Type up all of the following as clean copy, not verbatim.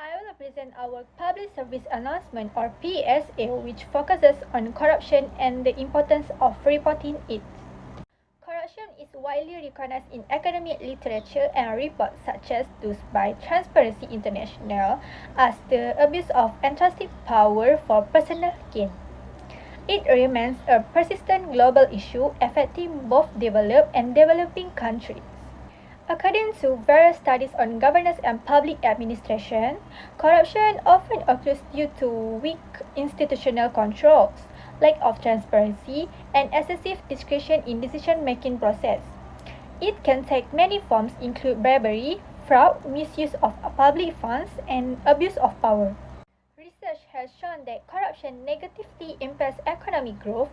I will present our Public Service Announcement or PSA, which focuses on corruption and the importance of reporting it. Corruption is widely recognized in academic literature and reports such as those by Transparency International as the abuse of entrusted power for personal gain. It remains a persistent global issue affecting both developed and developing countries. According to various studies on governance and public administration, corruption often occurs due to weak institutional controls, lack of transparency, and excessive discretion in decision-making process. It can take many forms include bribery, fraud, misuse of public funds, and abuse of power. Research has shown that corruption negatively impacts economic growth,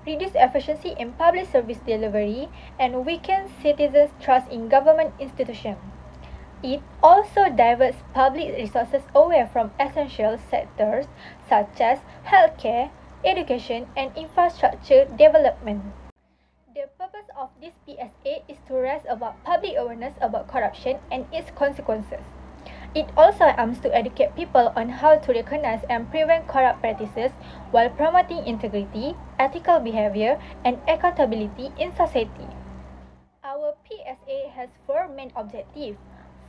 reduces efficiency in public service delivery, and weakens citizens' trust in government institutions. It also diverts public resources away from essential sectors such as healthcare, education, and infrastructure development. The purpose of this PSA is to raise about public awareness about corruption and its consequences. It also aims to educate people on how to recognize and prevent corrupt practices while promoting integrity, ethical behavior, and accountability in society. Our PSA has four main objectives.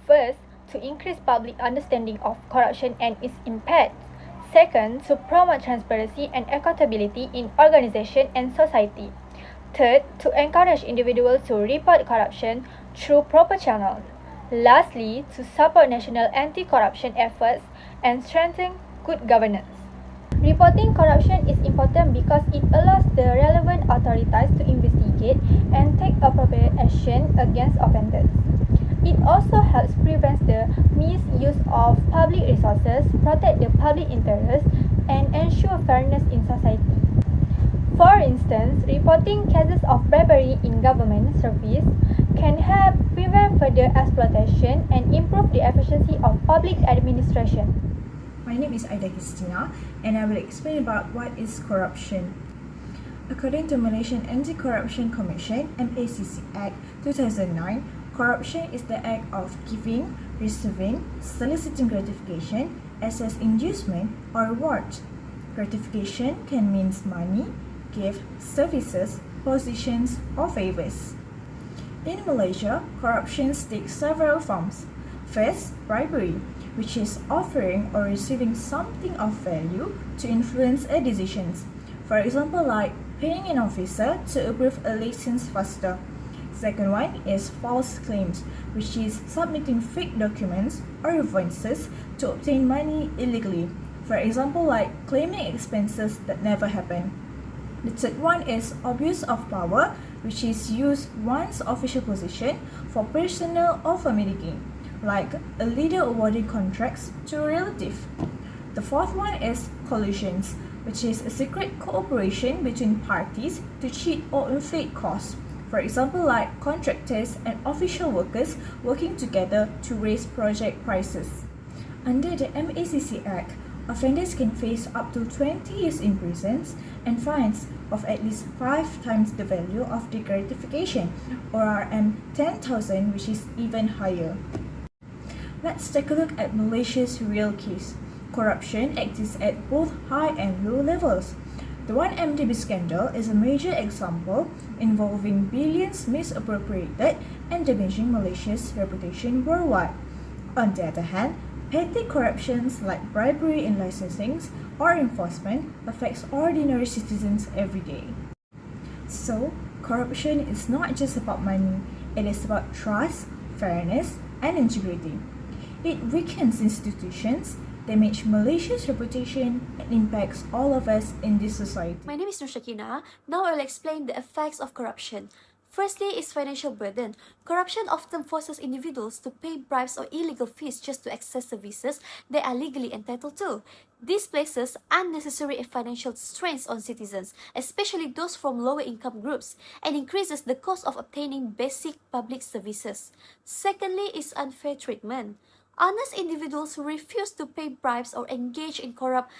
First, to increase public understanding of corruption and its impacts. Second, to promote transparency and accountability in organization and society. Third, to encourage individuals to report corruption through proper channels. Lastly, to support national anti-corruption efforts and strengthen good governance. Reporting corruption is important because it allows the relevant authorities to investigate and take appropriate action against offenders. It also helps prevent the misuse of public resources, protect the public interest, and ensure fairness in society. For instance, reporting cases of bribery in government service can help prevent further exploitation and improve the efficiency of public administration. My name is Aida Christina and I will explain about what is corruption. According to Malaysian Anti-Corruption Commission MACC Act 2009, corruption is the act of giving, receiving, soliciting gratification, as inducement or reward. Gratification can mean money, gift, services, positions, or favors. In Malaysia, corruption takes several forms. First, bribery, which is offering or receiving something of value to influence a decision. For example, like paying an officer to approve a license faster. Second one is false claims, which is submitting fake documents or invoices to obtain money illegally. For example, like claiming expenses that never happen. The third one is abuse of power, which is use one's official position for personal or family gain, like a leader awarding contracts to a relative. The fourth one is collusions, which is a secret cooperation between parties to cheat or inflate costs. For example, like contractors and official workers working together to raise project prices. Under the MACC Act, offenders can face up to 20 years in prison and fines of at least 5 times the value of the gratification, or RM 10,000, which is even higher. Let's take a look at Malaysia's real case. Corruption exists at both high and low levels. The 1MDB scandal is a major example involving billions misappropriated and damaging Malaysia's reputation worldwide. On the other hand, petty corruptions like bribery in licensing or enforcement affects ordinary citizens every day. So, corruption is not just about money, it is about trust, fairness, and integrity. It weakens institutions, damages Malaysia's reputation, and impacts all of us in this society. My name is Nur Shakina. Now I will explain the effects of corruption. Firstly is financial burden. Corruption often forces individuals to pay bribes or illegal fees just to access services they are legally entitled to. This places unnecessary financial strains on citizens, especially those from lower income groups, and increases the cost of obtaining basic public services. Secondly is unfair treatment. Honest individuals who refuse to pay bribes or engage in corrupt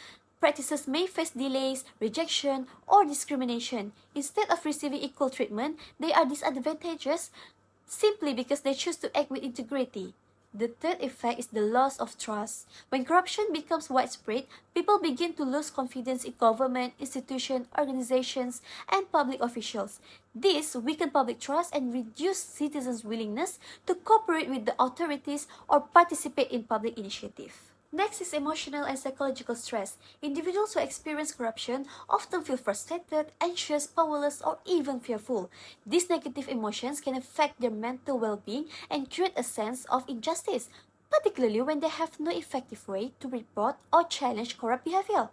practices may face delays, rejection, or discrimination. Instead of receiving equal treatment, they are disadvantaged simply because they choose to act with integrity. The third effect is the loss of trust. When corruption becomes widespread, people begin to lose confidence in government, institutions, organizations, and public officials. This weakens public trust and reduces citizens' willingness to cooperate with the authorities or participate in public initiatives. Next is emotional and psychological stress. Individuals who experience corruption often feel frustrated, anxious, powerless, or even fearful. These negative emotions can affect their mental well-being and create a sense of injustice, particularly when they have no effective way to report or challenge corrupt behavior.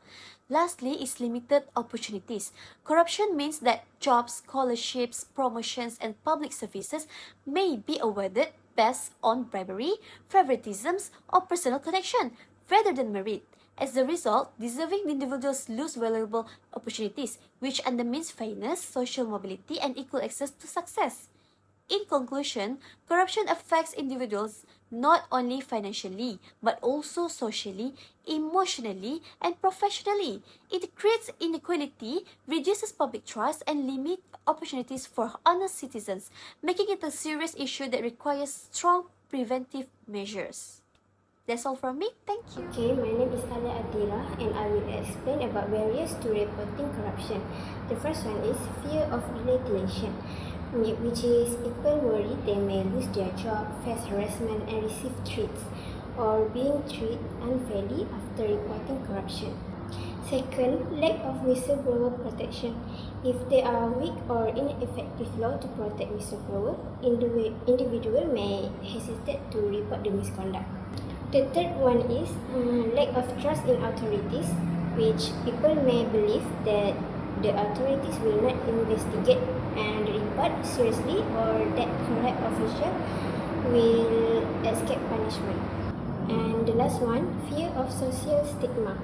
Lastly is limited opportunities. Corruption means that jobs, scholarships, promotions, and public services may be awarded based on bribery, favoritisms, or personal connection rather than merit. As a result, deserving individuals lose valuable opportunities, which undermines fairness, social mobility, and equal access to success. In conclusion, corruption affects individuals not only financially, but also socially, emotionally, and professionally. It creates inequality, reduces public trust, and limits opportunities for honest citizens, making it a serious issue that requires strong preventive measures. That's all from me. Thank you. Okay, my name is Alia Adila and I will explain about barriers to reporting corruption. The first one is fear of retaliation, which is people worry they may lose their job, face harassment and receive threats, or being treated unfairly after reporting corruption. Second, lack of whistleblower protection. If there are weak or ineffective law to protect whistleblower, individual may hesitate to report the misconduct. The third one is lack of trust in authorities, which people may believe that the authorities will not investigate and report seriously or that corrupt official will escape punishment. And the last one, fear of social stigma.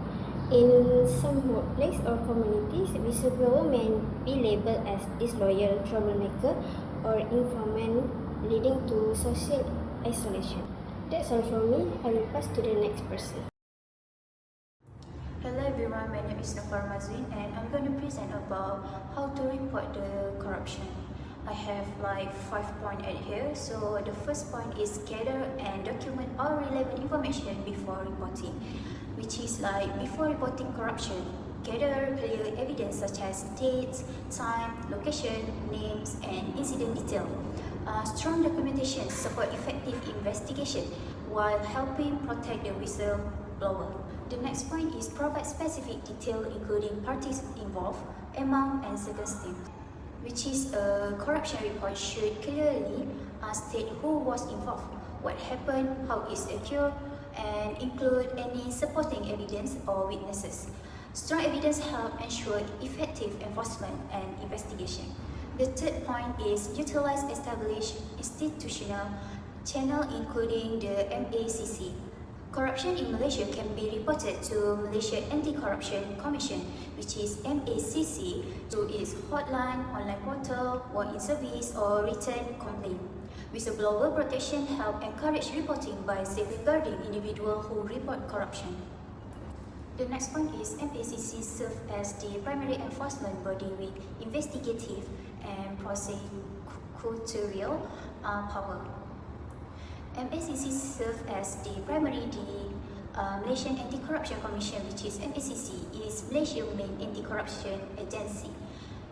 In some workplace or communities, whistleblower may be labeled as disloyal, troublemaker, or informant, leading to social isolation. That's all from me. I will pass to the next person. Hello everyone, my name is Nafar Mazwin and I'm going to present about how to report the corruption. I have like 5 points at here. So the first point is gather and document all relevant information before reporting, which is like before reporting corruption, gather clear evidence such as dates, time, location, names, and incident detail. Strong documentation support effective investigation while helping protect the whistleblower. The next point is provide specific detail including parties involved, amount, and circumstances, which is a corruption report should clearly state who was involved, what happened, how it occurred, and include any supporting evidence or witnesses. Strong evidence help ensure effective enforcement and investigation. The third point is utilize established institutional channel including the MACC. Corruption in Malaysia can be reported to Malaysia Anti-Corruption Commission, which is MACC, through its hotline, online portal, walk-in service, or written complaint. Whistleblower protection help encourage reporting by safeguarding individuals who report corruption. The next point is MACC serves as the primary enforcement body with investigative and prosecutorial power. MACC serves as the Malaysian Anti-Corruption Commission, which is MACC, is Malaysia's main anti-corruption agency,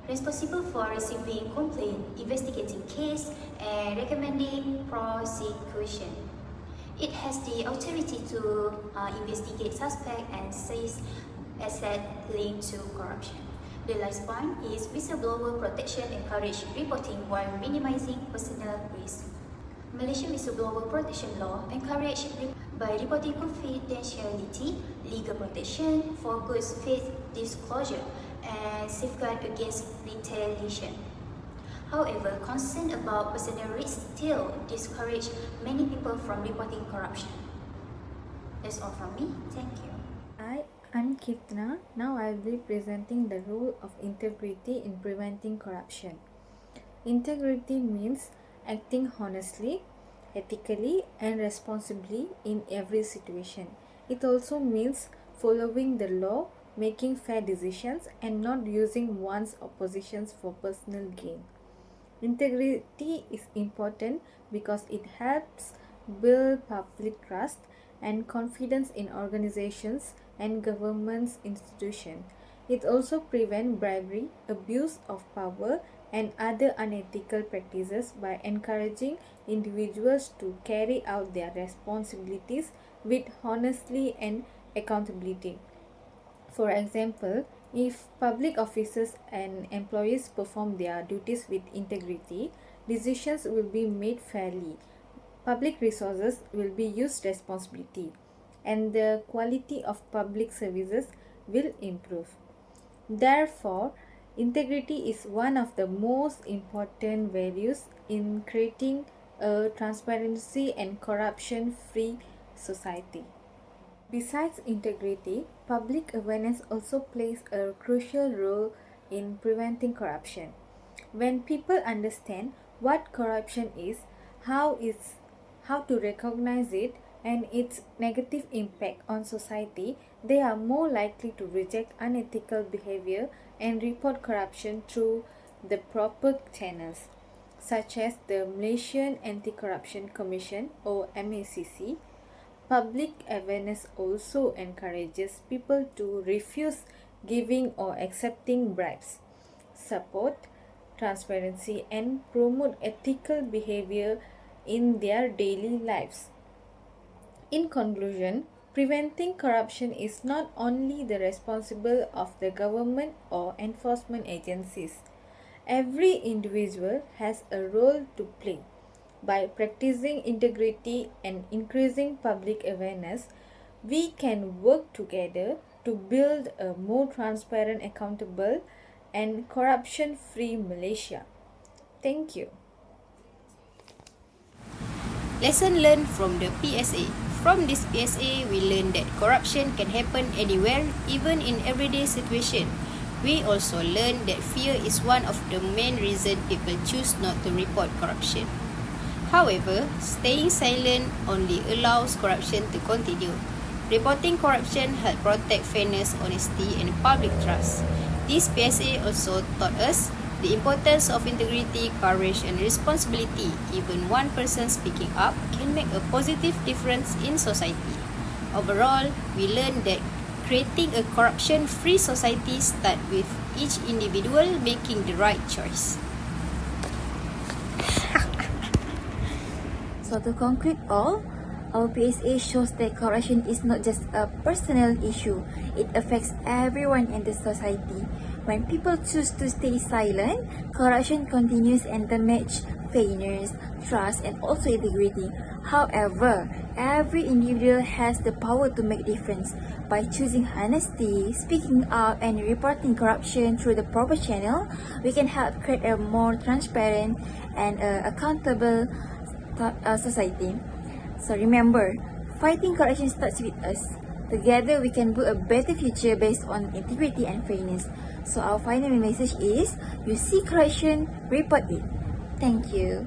responsible for receiving complaint, investigating case, and recommending prosecution. It has the authority to investigate suspect and seize asset linked to corruption. The last point is whistleblower protection encourage reporting while minimizing personal risk. Malaysian whistleblower protection law encourage by reporting confidentiality, legal protection for good faith disclosure, and safeguard against retaliation. However, concern about personal risk still discourage many people from reporting corruption. That's all from me. Thank you. I'm Kirtana. Now I will be presenting the role of integrity in preventing corruption. Integrity means acting honestly, ethically, and responsibly in every situation. It also means following the law, making fair decisions, and not using one's oppositions for personal gain. Integrity is important because it helps build public trust and confidence in organizations and government institutions. It also prevents bribery, abuse of power, and other unethical practices by encouraging individuals to carry out their responsibilities with honesty and accountability. For example, if public officers and employees perform their duties with integrity, decisions will be made fairly, public resources will be used responsibly, and the quality of public services will improve. Therefore, integrity is one of the most important values in creating a transparency and corruption free society. Besides integrity, public awareness also plays a crucial role in preventing corruption. When people understand what corruption is, how it's how to recognize it and its negative impact on society, they are more likely to reject unethical behavior and report corruption through the proper channels, such as the Malaysian Anti-Corruption Commission or MACC. Public awareness also encourages people to refuse giving or accepting bribes, support transparency, and promote ethical behavior in their daily lives. In conclusion, preventing corruption is not only the responsibility of the government or enforcement agencies. Every individual has a role to play. By practicing integrity and increasing public awareness, we can work together to build a more transparent, accountable, and corruption-free Malaysia. Thank you. Lesson learned from the PSA. From this PSA, we learned that corruption can happen anywhere, even in everyday situation. We also learned that fear is one of the main reasons people choose not to report corruption. However, staying silent only allows corruption to continue. Reporting corruption helps protect fairness, honesty, and public trust. This PSA also taught us the importance of integrity, courage, and responsibility. Even one person speaking up can make a positive difference in society. Overall, we learned that creating a corruption-free society starts with each individual making the right choice. So to conclude all, our PSA shows that corruption is not just a personal issue, it affects everyone in the society. When people choose to stay silent, corruption continues and damages fairness, trust, and also integrity. However, every individual has the power to make a difference. By choosing honesty, speaking up, and reporting corruption through the proper channel, we can help create a more transparent and accountable society. So remember, fighting corruption starts with us. Together, we can build a better future based on integrity and fairness. So our final message is, you see corruption, report it. Thank you.